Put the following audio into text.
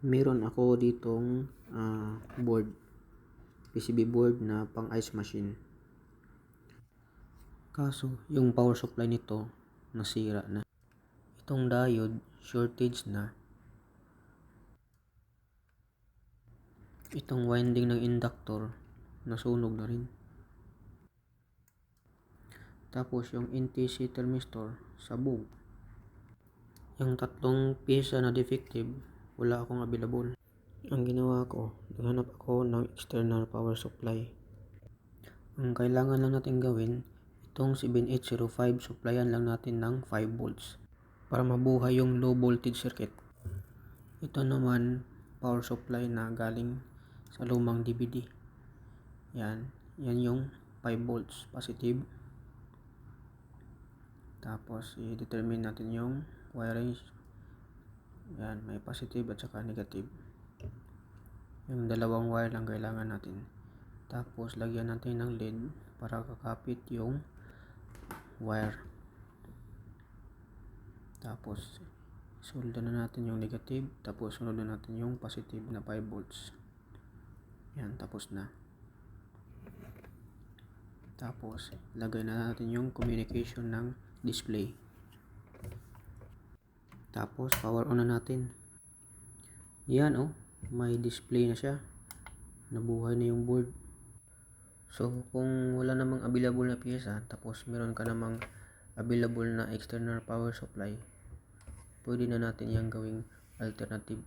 Meron ako ditong board, PCB board na pang ice machine. Kaso yung power supply nito nasira na. Itong diode shortage na. Itong winding ng inductor nasunog na rin. Tapos yung NTC thermistor sabog. Yung tatlong piyesa na defective wala akong available. Ang ginawa ko, naghanap ako ng external power supply. Ang kailangan lang natin gawin, itong 7805 supplyan lang natin ng 5 volts para mabuhay yung low voltage circuit. Ito naman power supply na galing sa lumang DVD. Yan yung 5 volts positive. Tapos i-determine natin yung wiring. Yan, may positive at saka negative. Yung dalawang wire lang kailangan natin. Tapos lagyan natin ng lead para kakapit yung wire. Tapos solder na natin yung negative, tapos sunod na natin yung positive na 5 volts. Yan, tapos na. Tapos lagay na natin yung communication ng display. Tapos power on na natin. Yan may display na siya. Nabuhay na yung board. So kung wala namang available na piyesa, tapos meron ka namang available na external power supply, pwede na natin yung gawing alternative